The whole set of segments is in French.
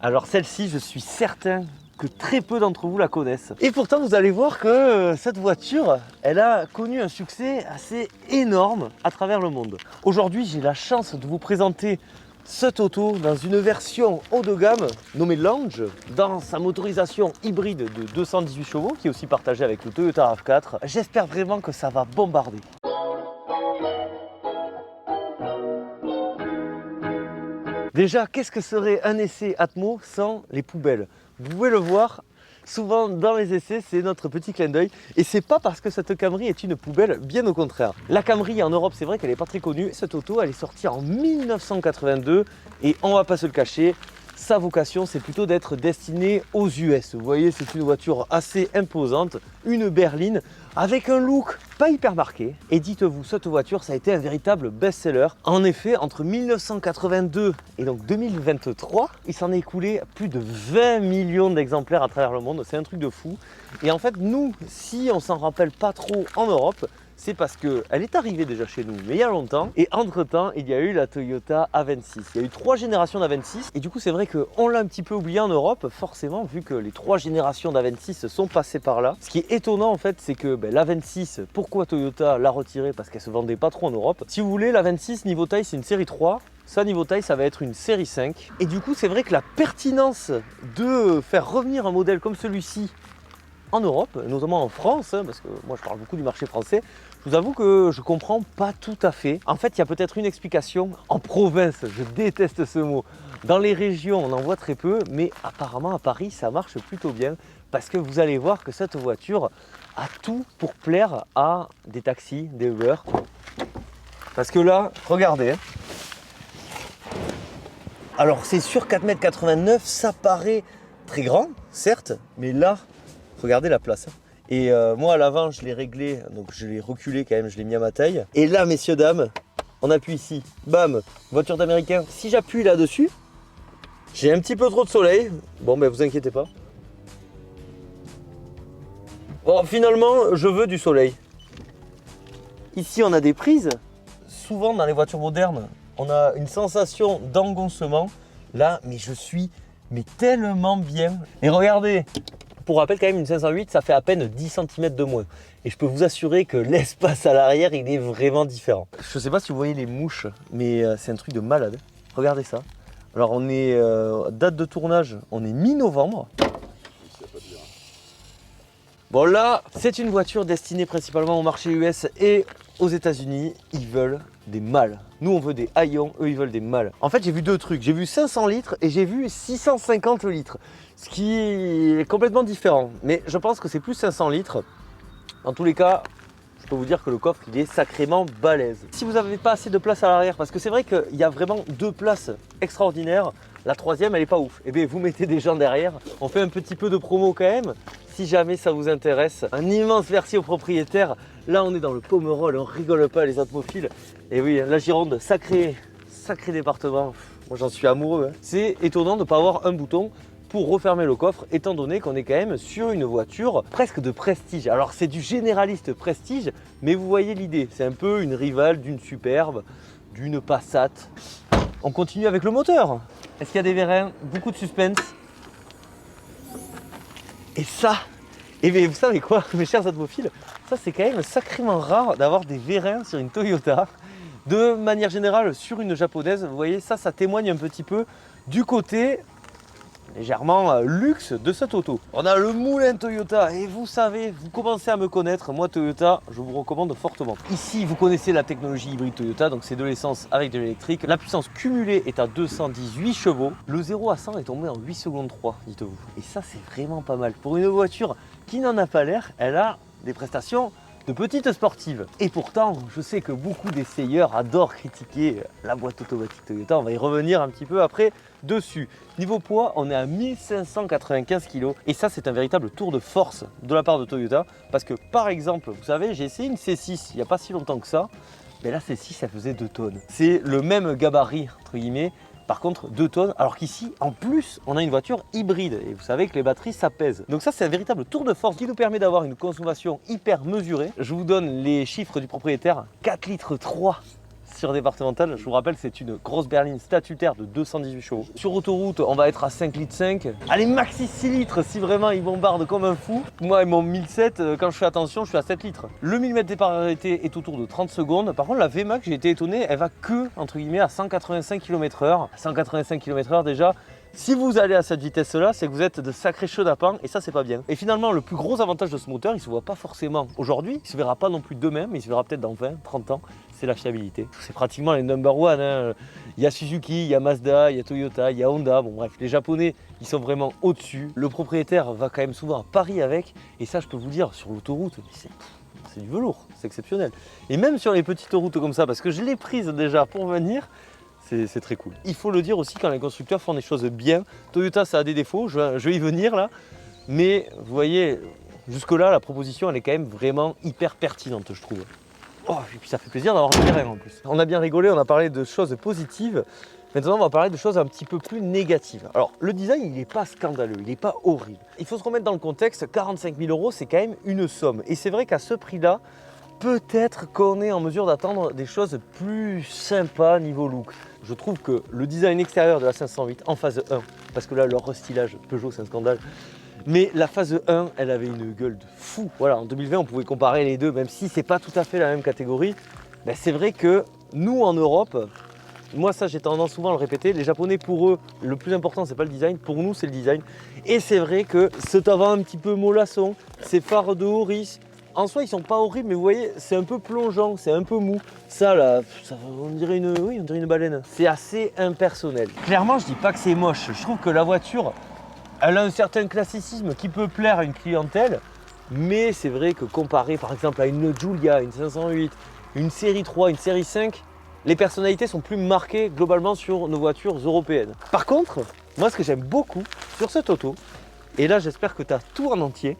Alors celle-ci, je suis certain que très peu d'entre vous la connaissent. Et pourtant, vous allez voir que cette voiture, elle a connu un succès assez énorme à travers le monde. Aujourd'hui, j'ai la chance de vous présenter cette auto dans une version haut de gamme nommée Lounge, dans sa motorisation hybride de 218 chevaux, qui est aussi partagée avec le Toyota RAV4. J'espère vraiment que ça va bombarder. Déjà, qu'est-ce que serait un essai Atmo sans les poubelles? Vous pouvez le voir, souvent dans les essais, c'est notre petit clin d'œil. Et c'est pas parce que cette Camry est une poubelle, bien au contraire. La Camry en Europe, c'est vrai qu'elle n'est pas très connue. Cette auto, elle est sortie en 1982 et on va pas se le cacher, sa vocation, c'est plutôt d'être destinée aux US. Vous voyez, c'est une voiture assez imposante, une berline, avec un look pas hyper marqué. Et dites-vous, cette voiture, ça a été un véritable best-seller. En effet, entre 1982 et donc 2023, il s'en est écoulé plus de 20 millions d'exemplaires à travers le monde. C'est un truc de fou. Et en fait, nous, si on s'en rappelle pas trop en Europe, c'est parce qu'elle est arrivée déjà chez nous, mais il y a longtemps. Et entre-temps, il y a eu la Toyota A26. Il y a eu 3 générations d'A26. Et du coup, c'est vrai qu'on l'a un petit peu oublié en Europe, forcément, vu que les 3 générations d'A26 sont passées par là. Ce qui est étonnant, en fait, c'est que l'A26, pourquoi Toyota l'a retirée? Parce qu'elle se vendait pas trop en Europe. Si vous voulez, l'A26, niveau taille, c'est une série 3. Ça, niveau taille, ça va être une série 5. Et du coup, c'est vrai que la pertinence de faire revenir un modèle comme celui-ci en Europe, notamment en France, parce que moi je parle beaucoup du marché français, je vous avoue que je comprends pas tout à fait. En fait, il y a peut-être une explication. En province, je déteste ce mot. Dans les régions, on en voit très peu, mais apparemment à Paris, ça marche plutôt bien, parce que vous allez voir que cette voiture a tout pour plaire à des taxis, des Uber. Parce que là, regardez. Alors c'est sur 4,89 m, ça paraît très grand, certes, mais là, regardez la place. Et moi à l'avant, je l'ai réglé, donc je l'ai reculé quand même, je l'ai mis à ma taille. Et là, messieurs, dames, on appuie ici, bam, voiture d'américain. Si j'appuie là-dessus, j'ai un petit peu trop de soleil. Bon, ben vous inquiétez pas. Bon, finalement, je veux du soleil. Ici, on a des prises. Souvent, dans les voitures modernes, on a une sensation d'engoncement. Là, mais je suis tellement bien. Et regardez, pour rappel, quand même, une 508, ça fait à peine 10 cm de moins. Et je peux vous assurer que l'espace à l'arrière, il est vraiment différent. Je ne sais pas si vous voyez les mouches, mais c'est un truc de malade. Regardez ça. Alors, on est, date de tournage, on est mi-novembre. Bon, là, c'est une voiture destinée principalement au marché US et aux États-Unis. Ils veulent des mâles. Nous, on veut des haillons, eux, ils veulent des mâles. En fait, j'ai vu deux trucs. J'ai vu 500 litres et j'ai vu 650 litres. Ce qui est complètement différent. Mais je pense que c'est plus 500 litres. En tous les cas, je peux vous dire que le coffre, il est sacrément balèze. Si vous n'avez pas assez de place à l'arrière, parce que c'est vrai qu'il y a vraiment 2 places extraordinaires, la troisième, elle est pas ouf. Eh bien, vous mettez des gens derrière. On fait un petit peu de promo quand même. Si jamais ça vous intéresse, un immense merci aux propriétaires. Là, on est dans le Pomerol, on rigole pas les atmophiles. Et oui, la Gironde, sacré département. Moi, j'en suis amoureux. C'est étonnant de ne pas avoir un bouton pour refermer le coffre, étant donné qu'on est quand même sur une voiture presque de prestige. Alors, c'est du généraliste prestige, mais vous voyez l'idée. C'est un peu une rivale d'une Superbe, d'une Passat. On continue avec le moteur. Est-ce qu'il y a des vérins? Beaucoup de suspense. Et ça, et bien vous savez quoi, mes chers atmophiles, ça c'est quand même sacrément rare d'avoir des vérins sur une Toyota. De manière générale, sur une japonaise, vous voyez, ça témoigne un petit peu du côté légèrement luxe de cette auto. On a le moulin Toyota et vous savez, vous commencez à me connaître, moi Toyota, je vous recommande fortement. Ici, vous connaissez la technologie hybride Toyota, donc c'est de l'essence avec de l'électrique. La puissance cumulée est à 218 chevaux. Le 0 à 100 est tombé en 8 secondes 3, dites-vous. Et ça, c'est vraiment pas mal. Pour une voiture qui n'en a pas l'air, elle a des prestations de petite sportive. Et pourtant, je sais que beaucoup d'essayeurs adorent critiquer la boîte automatique Toyota. On va y revenir un petit peu après dessus. Niveau poids, on est à 1595 kg. Et ça, c'est un véritable tour de force de la part de Toyota. Parce que, par exemple, vous savez, j'ai essayé une C6 il n'y a pas si longtemps que ça. Mais la C6, ça faisait 2 tonnes. C'est le même gabarit, entre guillemets. Par contre, 2 tonnes, alors qu'ici, en plus, on a une voiture hybride. Et vous savez que les batteries, ça pèse. Donc ça, c'est un véritable tour de force qui nous permet d'avoir une consommation hyper mesurée. Je vous donne les chiffres du propriétaire. 4 litres 3, sur départementale, je vous rappelle, c'est une grosse berline statutaire de 218 chevaux. Sur autoroute, on va être à 5,5 litres. Allez, maxi 6 litres si vraiment il bombarde comme un fou. Moi, mon 1007, quand je fais attention, je suis à 7 litres. Le 1000 mètres départ arrêté est autour de 30 secondes. Par contre, la VMAX, j'ai été étonné, elle va que, entre guillemets, à 185 km/h. 185 km/h déjà. Si vous allez à cette vitesse-là, c'est que vous êtes de sacrés chauds d'apens et ça, c'est pas bien. Et finalement, le plus gros avantage de ce moteur, il se voit pas forcément aujourd'hui, il se verra pas non plus demain, mais il se verra peut-être dans 20, 30 ans, c'est la fiabilité. C'est pratiquement les number one. Hein. Il y a Suzuki, il y a Mazda, il y a Toyota, il y a Honda. Bon bref, les Japonais, ils sont vraiment au-dessus. Le propriétaire va quand même souvent à Paris avec. Et ça, je peux vous dire, sur l'autoroute, c'est du velours, c'est exceptionnel. Et même sur les petites routes comme ça, parce que je l'ai prise déjà pour venir, c'est très cool. Il faut le dire aussi quand les constructeurs font des choses bien. Toyota, ça a des défauts, je vais y venir là. Mais vous voyez, jusque-là, la proposition, elle est quand même vraiment hyper pertinente, je trouve. Oh, et puis ça fait plaisir d'avoir un terrain en plus. On a bien rigolé, on a parlé de choses positives. Maintenant, on va parler de choses un petit peu plus négatives. Alors, le design, il n'est pas scandaleux, il n'est pas horrible. Il faut se remettre dans le contexte, 45 000 €, c'est quand même une somme. Et c'est vrai qu'à ce prix-là, peut-être qu'on est en mesure d'attendre des choses plus sympas niveau look. Je trouve que le design extérieur de la 508 en phase 1, parce que là, leur restylage Peugeot, c'est un scandale, mais la phase 1, elle avait une gueule de fou. Voilà, en 2020, on pouvait comparer les deux, même si c'est pas tout à fait la même catégorie. Ben, c'est vrai que nous, en Europe, moi ça j'ai tendance souvent à le répéter, les Japonais pour eux, le plus important c'est pas le design, pour nous c'est le design. Et c'est vrai que cet avant un petit peu mollasson, ces phares de Horis, en soi ils sont pas horribles mais vous voyez c'est un peu plongeant, c'est un peu mou. Ça là, on dirait une baleine. C'est assez impersonnel. Clairement je dis pas que c'est moche, je trouve que la voiture, elle a un certain classicisme qui peut plaire à une clientèle. Mais c'est vrai que comparé par exemple à une Giulia, une 508, une série 3, une série 5, les personnalités sont plus marquées globalement sur nos voitures européennes. Par contre, moi ce que j'aime beaucoup sur cette auto, et là j'espère que tu as tout en entier,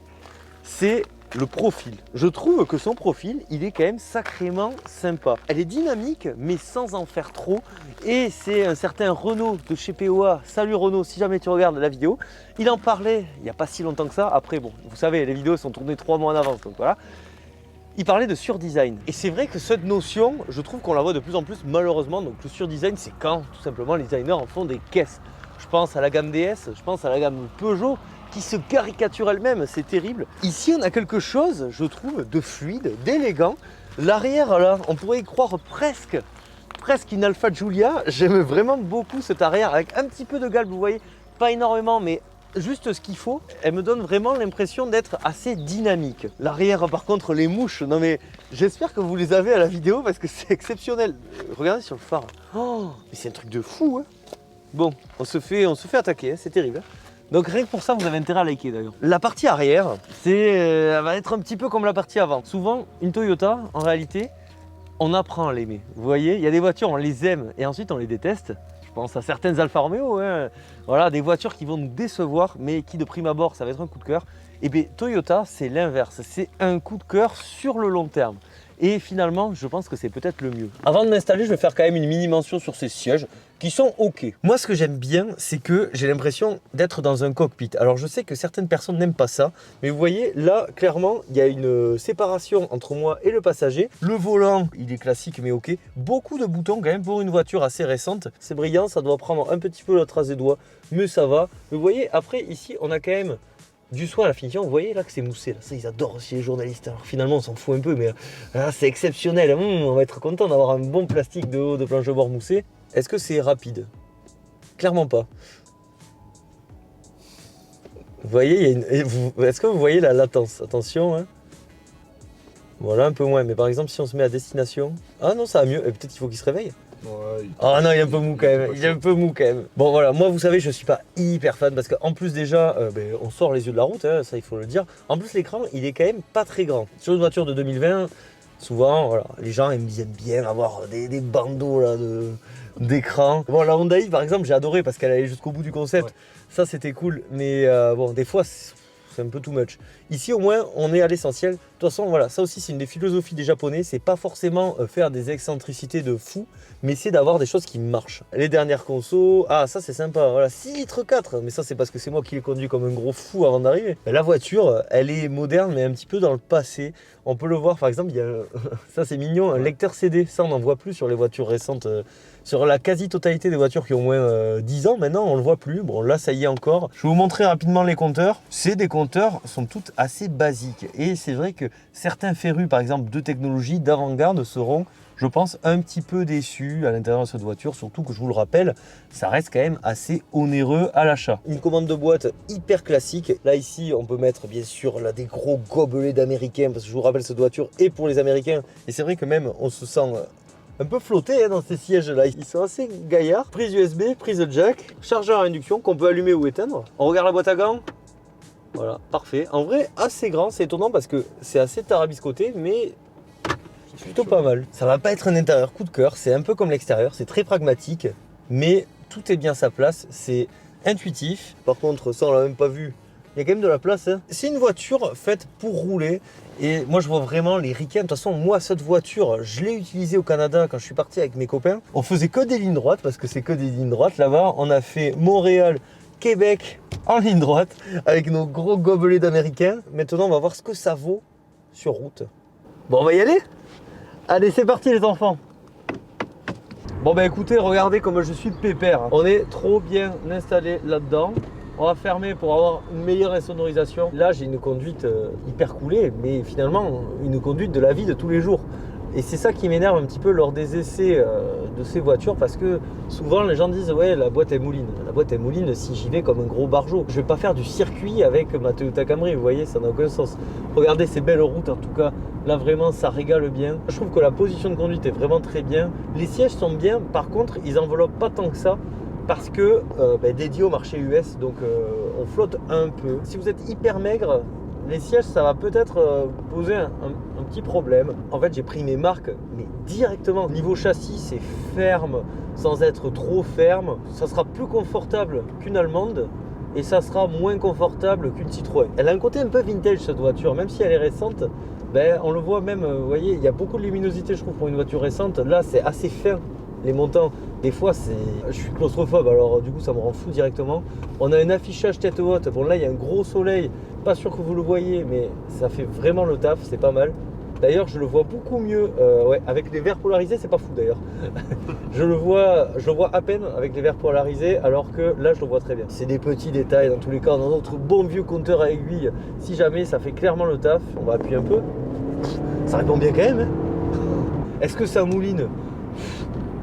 c'est le profil. Je trouve que son profil, il est quand même sacrément sympa. Elle est dynamique, mais sans en faire trop. Et c'est un certain Renaud de chez POA. Salut Renaud, si jamais tu regardes la vidéo. Il en parlait il n'y a pas si longtemps que ça. Après, bon, vous savez, les vidéos sont tournées 3 mois en avance, donc voilà. Il parlait de surdesign. Et c'est vrai que cette notion, je trouve qu'on la voit de plus en plus malheureusement. Donc le surdesign, c'est quand tout simplement les designers en font des caisses. Je pense à la gamme DS, je pense à la gamme Peugeot, qui se caricature elle-même, c'est terrible. Ici, on a quelque chose, je trouve, de fluide, d'élégant. L'arrière, là, on pourrait y croire presque une Alfa Giulia. J'aime vraiment beaucoup cet arrière, avec un petit peu de galbe, vous voyez, pas énormément, mais juste ce qu'il faut. Elle me donne vraiment l'impression d'être assez dynamique. L'arrière, par contre, les mouches, non mais j'espère que vous les avez à la vidéo parce que c'est exceptionnel. Regardez sur le phare. Oh, mais c'est un truc de fou, hein. Bon, on se fait attaquer, hein, c'est terrible. Hein. Donc rien que pour ça, vous avez intérêt à liker d'ailleurs. La partie arrière, elle va être un petit peu comme la partie avant. Souvent, une Toyota, en réalité, on apprend à l'aimer. Vous voyez, il y a des voitures, on les aime et ensuite on les déteste. Je pense à certaines Alfa Romeo, hein. Voilà, des voitures qui vont nous décevoir, mais qui de prime abord, ça va être un coup de cœur. Et bien Toyota, c'est l'inverse, c'est un coup de cœur sur le long terme. Et finalement, je pense que c'est peut-être le mieux. Avant de m'installer, je vais faire quand même une mini mention sur ces sièges qui sont ok. Moi, ce que j'aime bien, c'est que j'ai l'impression d'être dans un cockpit. Alors, je sais que certaines personnes n'aiment pas ça, mais vous voyez, là, clairement, il y a une séparation entre moi et le passager. Le volant, il est classique, mais ok. Beaucoup de boutons quand même pour une voiture assez récente. C'est brillant, ça doit prendre un petit peu la trace des doigts, mais ça va. Mais vous voyez, après, ici, on a quand même du soin à la finition. Vous voyez là que c'est moussé, là. Ça ils adorent aussi les journalistes. Alors finalement on s'en fout un peu, mais là c'est exceptionnel. On va être content d'avoir un bon plastique de haut de planche de bord moussé. Est-ce que c'est rapide? Clairement pas. Vous voyez, est-ce que vous voyez la latence? Attention, hein. Voilà, un peu moins, mais par exemple si on se met à destination, ah non ça va mieux, et peut-être qu'il faut qu'il se réveille. Ouais, oh non, il est un peu mou quand même. Il est un peu mou quand même. Bon voilà, moi vous savez, je suis pas hyper fan parce qu'en plus déjà, on sort les yeux de la route, hein, ça il faut le dire. En plus l'écran, il est quand même pas très grand. Sur une voiture de 2020, souvent, voilà, les gens ils aiment bien avoir des bandeaux là d'écran. Bon la Hyundai par exemple, j'ai adoré parce qu'elle allait jusqu'au bout du concept. Ouais. Ça c'était cool, mais bon des fois c'est un peu too much. Ici au moins on est à l'essentiel. toute façon, voilà, ça aussi c'est une des philosophies des Japonais, c'est pas forcément faire des excentricités de fou, mais c'est d'avoir des choses qui marchent. Les dernières consos, ah ça c'est sympa, voilà, 6 litres 4, mais ça c'est parce que c'est moi qui l'ai conduit comme un gros fou avant d'arriver. La voiture, elle est moderne mais un petit peu dans le passé. On peut le voir par exemple, il y a, ça c'est mignon, un lecteur CD, ça on n'en voit plus sur les voitures récentes. Sur la quasi-totalité des voitures qui ont moins 10 ans, maintenant on le voit plus. Bon là ça y est encore. Je vais vous montrer rapidement les compteurs. C'est des compteurs, sont toutes assez basiques. Et c'est vrai que certains férus par exemple de technologie d'avant-garde seront, je pense, un petit peu déçus à l'intérieur de cette voiture. Surtout que je vous le rappelle, ça reste quand même assez onéreux à l'achat. Une commande de boîte hyper classique. Là ici on peut mettre bien sûr là, des gros gobelets d'américains. Parce que je vous rappelle cette voiture est pour les américains. Et c'est vrai que même on se sent un peu flotté hein, dans ces sièges là, ils sont assez gaillards. Prise USB, prise jack, chargeur à induction qu'on peut allumer ou éteindre. On regarde la boîte à gants. Voilà, parfait. En vrai, assez grand, c'est étonnant parce que c'est assez tarabiscoté, mais c'est plutôt pas mal. Ça va pas être un intérieur coup de cœur, c'est un peu comme l'extérieur, c'est très pragmatique, mais tout est bien à sa place, c'est intuitif. Par contre, ça on l'a même pas vu, il y a quand même de la place. Hein. C'est une voiture faite pour rouler. Et moi je vois vraiment les ricains. De toute façon moi cette voiture je l'ai utilisée au Canada quand je suis parti avec mes copains. On faisait que des lignes droites parce que c'est que des lignes droites là-bas. On a fait Montréal, Québec en ligne droite avec nos gros gobelets d'américains. Maintenant on va voir ce que ça vaut sur route. Bon on va y aller. Allez c'est parti les enfants. Bon bah écoutez regardez comme je suis pépère. On est trop bien installé là-dedans. On va fermer pour avoir une meilleure insonorisation. Là, j'ai une conduite hyper coulée, mais finalement, une conduite de la vie de tous les jours. Et c'est ça qui m'énerve un petit peu lors des essais de ces voitures, parce que souvent, les gens disent « Ouais, la boîte, elle mouline. » La boîte, elle mouline si j'y vais comme un gros barjot. Je ne vais pas faire du circuit avec ma Toyota Camry, vous voyez, ça n'a aucun sens. Regardez ces belles routes, en tout cas. Là, vraiment, ça régale bien. Je trouve que la position de conduite est vraiment très bien. Les sièges sont bien. Par contre, ils enveloppent pas tant que ça. Parce que dédié au marché US, donc on flotte un peu. Si vous êtes hyper maigre, les sièges, ça va peut-être poser un petit problème. En fait, j'ai pris mes marques, mais directement. Niveau châssis, c'est ferme, sans être trop ferme. Ça sera plus confortable qu'une allemande et ça sera moins confortable qu'une Citroën. Elle a un côté un peu vintage, cette voiture, même si elle est récente. On le voit même, vous voyez, il y a beaucoup de luminosité, je trouve, pour une voiture récente. Là, c'est assez fin. Les montants, des fois je suis claustrophobe, alors du coup ça me rend fou directement. On a un affichage tête haute, bon là il y a un gros soleil, pas sûr que vous le voyez, mais ça fait vraiment le taf, c'est pas mal. D'ailleurs je le vois beaucoup mieux, ouais, avec les verres polarisés, c'est pas fou d'ailleurs. je le vois à peine avec les verres polarisés, alors que là je le vois très bien. C'est des petits détails, dans tous les cas on a notre bon vieux compteur à aiguille, si jamais ça fait clairement le taf. On va appuyer un peu, ça répond bien quand même hein. Est-ce que ça mouline?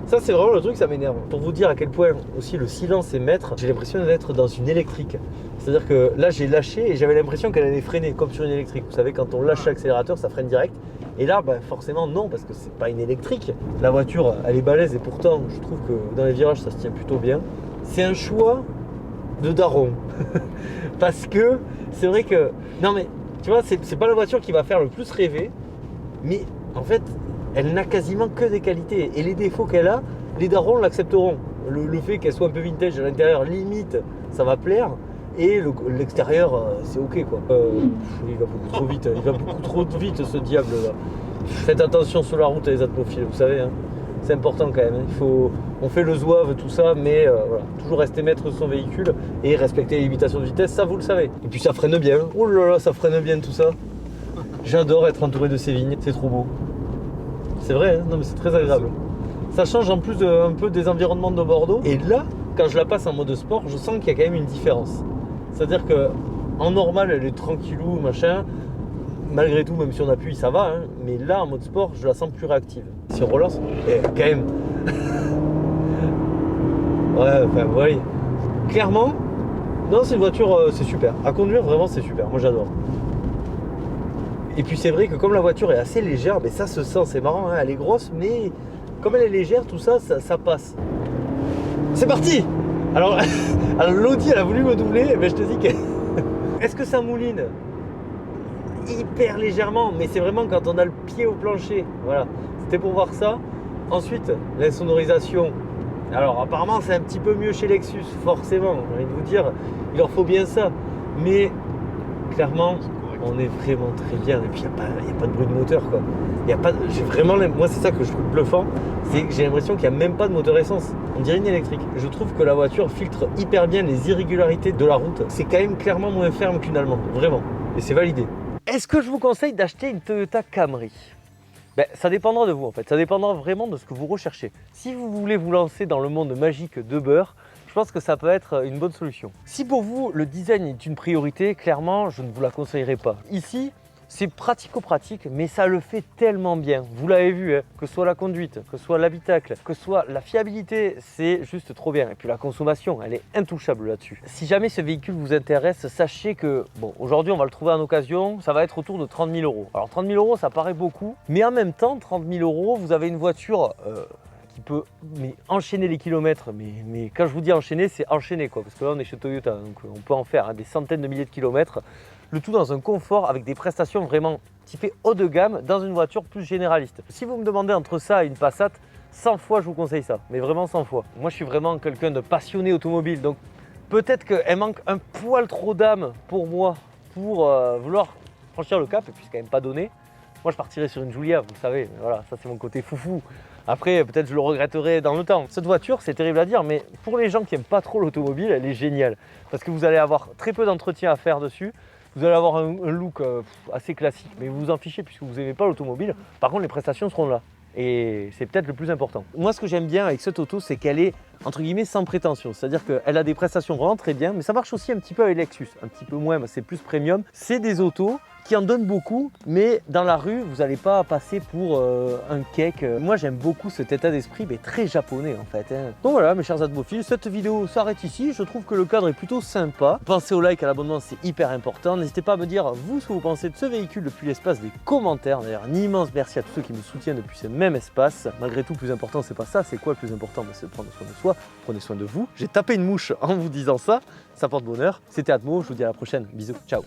Ça c'est vraiment le truc, ça m'énerve. Pour vous dire à quel point aussi le silence est maître, j'ai l'impression d'être dans une électrique. C'est-à-dire que là j'ai lâché et j'avais l'impression qu'elle allait freiner comme sur une électrique. Vous savez quand on lâche l'accélérateur ça freine direct. Et là forcément non parce que c'est pas une électrique. La voiture elle est balèze et pourtant je trouve que dans les virages ça se tient plutôt bien. C'est un choix de daron. Parce que c'est vrai que... Non mais tu vois c'est pas la voiture qui va faire le plus rêver. Mais en fait... elle n'a quasiment que des qualités. Et les défauts qu'elle a, les darons l'accepteront. Le fait qu'elle soit un peu vintage à l'intérieur, limite, ça va plaire. Et l'extérieur, c'est ok quoi. Il va beaucoup trop vite. Il va beaucoup trop vite ce diable là. Faites attention sur la route les atmophiles, vous savez. Hein. C'est important quand même. On fait le zouave, tout ça, mais voilà. Toujours rester maître de son véhicule et respecter les limitations de vitesse, ça vous le savez. Et puis ça freine bien. Oh là là, ça freine bien tout ça. J'adore être entouré de ces vignes, c'est trop beau. C'est vrai, hein non mais c'est très agréable. Ça change en plus un peu des environnements de Bordeaux. Et là, quand je la passe en mode sport, je sens qu'il y a quand même une différence. C'est-à-dire que en normal, elle est tranquillou, machin. Malgré tout, même si on appuie, ça va. Hein. Mais là, en mode sport, je la sens plus réactive. Si on relance, quand même. Ouais, enfin, vous voyez. Clairement, non, c'est une voiture, c'est super. À conduire, vraiment, c'est super. Moi, j'adore. Et puis c'est vrai que comme la voiture est assez légère, mais ça se sent, c'est marrant, hein, elle est grosse, mais comme elle est légère, tout ça, ça passe. C'est parti. Alors l'Audi, elle a voulu me doubler, mais je te dis que... Est-ce que ça mouline? Hyper légèrement, mais c'est vraiment quand on a le pied au plancher. Voilà, c'était pour voir ça. Ensuite, l'insonorisation. Alors apparemment, c'est un petit peu mieux chez Lexus, forcément. J'ai envie de vous dire, il leur faut bien ça. Mais clairement... on est vraiment très bien. Et puis il n'y a pas de bruit de moteur quoi. J'ai vraiment, moi c'est ça que je trouve bluffant, c'est que j'ai l'impression qu'il n'y a même pas de moteur essence. On dirait une électrique. Je trouve que la voiture filtre hyper bien les irrégularités de la route. C'est quand même clairement moins ferme qu'une allemande, vraiment. Et c'est validé. Est-ce que je vous conseille d'acheter une Toyota Camry ? Ben, ça dépendra de vous en fait, ça dépendra vraiment de ce que vous recherchez. Si vous voulez vous lancer dans le monde magique d'Uber, je pense que ça peut être une bonne solution. Si pour vous le design est une priorité, clairement je ne vous la conseillerais pas. Ici, c'est pratico-pratique, mais ça le fait tellement bien. Vous l'avez vu, hein, que ce soit la conduite, que ce soit l'habitacle, que ce soit la fiabilité, c'est juste trop bien. Et puis la consommation, elle est intouchable là-dessus. Si jamais ce véhicule vous intéresse, sachez que, bon, aujourd'hui on va le trouver en occasion, ça va être autour de 30 000 €. Alors 30 000 € ça paraît beaucoup, mais en même temps, 30 000 €, vous avez une voiture qui peut enchaîner les kilomètres, mais quand je vous dis enchaîner, c'est enchaîner quoi, parce que là on est chez Toyota, donc on peut en faire des centaines de milliers de kilomètres, le tout dans un confort avec des prestations vraiment typées haut de gamme dans une voiture plus généraliste. Si vous me demandez entre ça et une Passat, 100 fois je vous conseille ça, mais vraiment 100 fois. Moi je suis vraiment quelqu'un de passionné automobile, donc peut-être qu'elle manque un poil trop d'âme pour moi, pour vouloir franchir le cap, et puis c'est quand même pas donné. Moi je partirais sur une Giulia, vous le savez, voilà, ça c'est mon côté foufou. Après, peut-être je le regretterai dans le temps. Cette voiture, c'est terrible à dire, mais pour les gens qui n'aiment pas trop l'automobile, elle est géniale. Parce que vous allez avoir très peu d'entretien à faire dessus. Vous allez avoir un look assez classique, mais vous vous en fichez puisque vous n'aimez pas l'automobile. Par contre, les prestations seront là. Et c'est peut-être le plus important. Moi, ce que j'aime bien avec cette auto, c'est qu'elle est, entre guillemets, sans prétention. C'est-à-dire qu'elle a des prestations vraiment très bien, mais ça marche aussi un petit peu avec Lexus. Un petit peu moins, c'est plus premium. C'est des autos qui en donnent beaucoup, mais dans la rue, vous n'allez pas passer pour un cake. Moi, j'aime beaucoup cet état d'esprit, mais très japonais en fait. Hein. Donc voilà, mes chers atmophiles, cette vidéo s'arrête ici. Je trouve que le cadre est plutôt sympa. Pensez au like, à l'abonnement, c'est hyper important. N'hésitez pas à me dire, vous, ce que vous pensez de ce véhicule depuis l'espace des commentaires. D'ailleurs, un immense merci à tous ceux qui me soutiennent depuis ce même espace. Malgré tout, le plus important, c'est pas ça. C'est quoi le plus important? C'est de prendre soin de soi, prenez soin de vous. J'ai tapé une mouche en vous disant ça. Ça porte bonheur. C'était Atmo, je vous dis à la prochaine. Bisous, ciao.